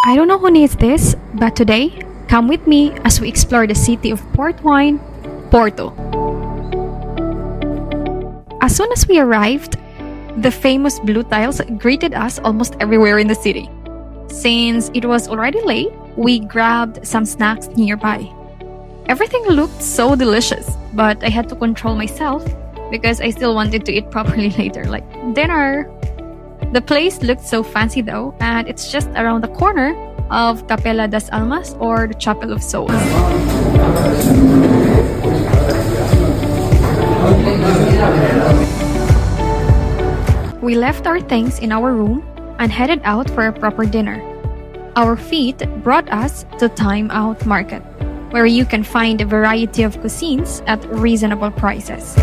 I don't know who needs this, but today, come with me as we explore the city of port wine, Porto. As soon as we arrived, the famous blue tiles greeted us almost everywhere in the city. Since it was already late, we grabbed some snacks nearby. Everything looked so delicious, but I had to control myself because I still wanted to eat properly later, like dinner. The place looked so fancy though, and it's just around the corner of Capella das Almas, or the Chapel of Souls. We left our things in our room and headed out for a proper dinner. Our feet brought us to Time Out Market, where you can find a variety of cuisines at reasonable prices.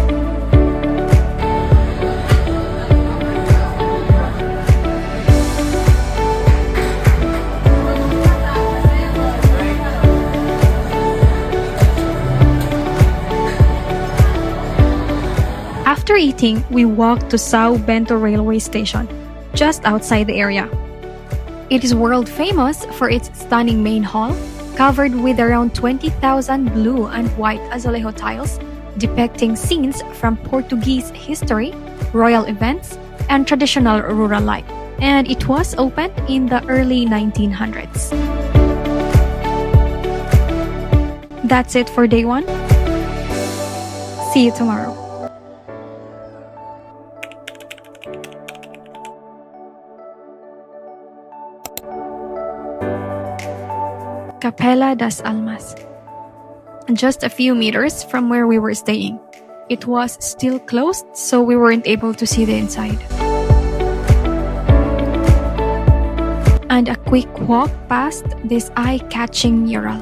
After eating, we walked to Sao Bento railway station, just outside the area. It is world famous for its stunning main hall, covered with around 20,000 blue and white azulejo tiles depicting scenes from Portuguese history, royal events, and traditional rural life. And it was opened in the early 1900s. That's it for day one. See you tomorrow. Capella das Almas. Just a few meters from where we were staying. It was still closed, so we weren't able to see the inside. And a quick walk past this eye-catching mural.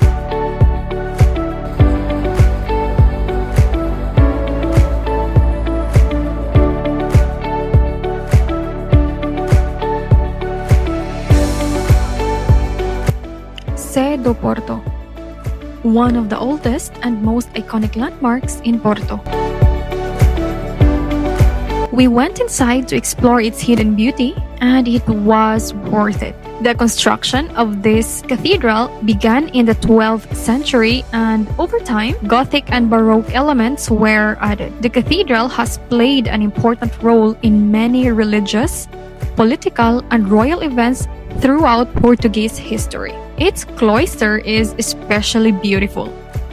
Sé do Porto, one of the oldest and most iconic landmarks in Porto. We went inside to explore its hidden beauty, and it was worth it. The construction of this cathedral began in the 12th century, and over time, Gothic and Baroque elements were added. The cathedral has played an important role in many religious, political, and royal events throughout Portuguese history. Its cloister is especially beautiful,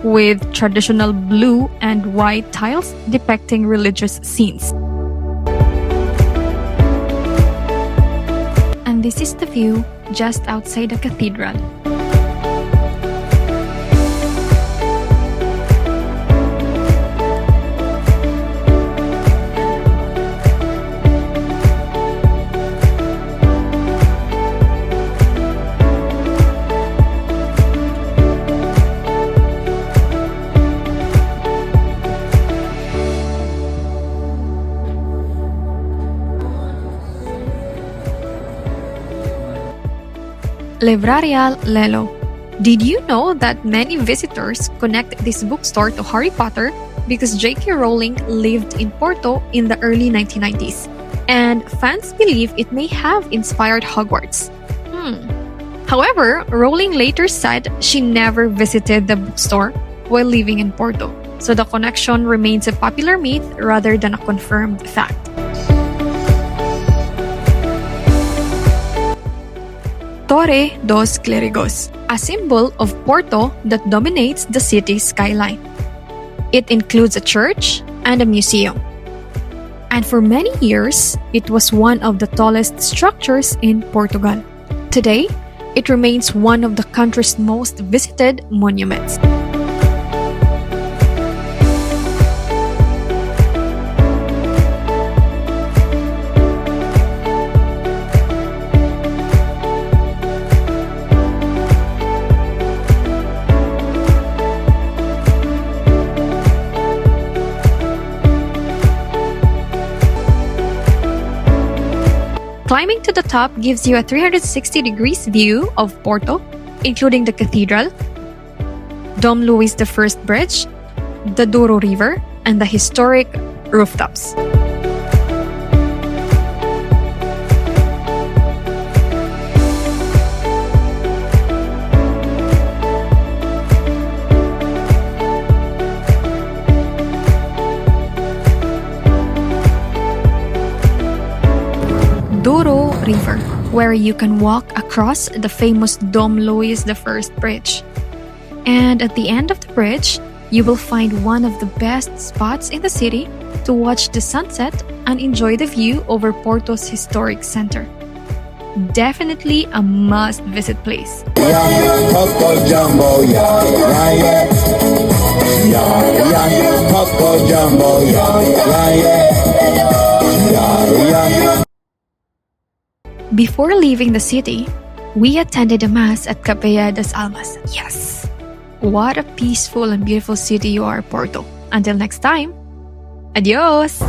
with traditional blue and white tiles depicting religious scenes. And this is the view just outside the cathedral. Librarial Lelo. Did you know that many visitors connect this bookstore to Harry Potter because J.K. Rowling lived in Porto in the early 1990s, and fans believe it may have inspired Hogwarts. However, Rowling later said she never visited the bookstore while living in Porto, so the connection remains a popular myth rather than a confirmed fact. Torre dos Clérigos, a symbol of Porto that dominates the city's skyline. It includes a church and a museum. And for many years, it was one of the tallest structures in Portugal. Today, it remains one of the country's most visited monuments. Climbing to the top gives you a 360 degrees view of Porto, including the cathedral, Dom Luis I Bridge, the Douro River, and the historic rooftops. Douro River, where you can walk across the famous Dom Luis I Bridge. And at the end of the bridge, you will find one of the best spots in the city to watch the sunset and enjoy the view over Porto's historic center. Definitely a must-visit place. Before leaving the city, we attended a mass at Capella das Almas. Yes! What a peaceful and beautiful city you are, Porto. Until next time, adios!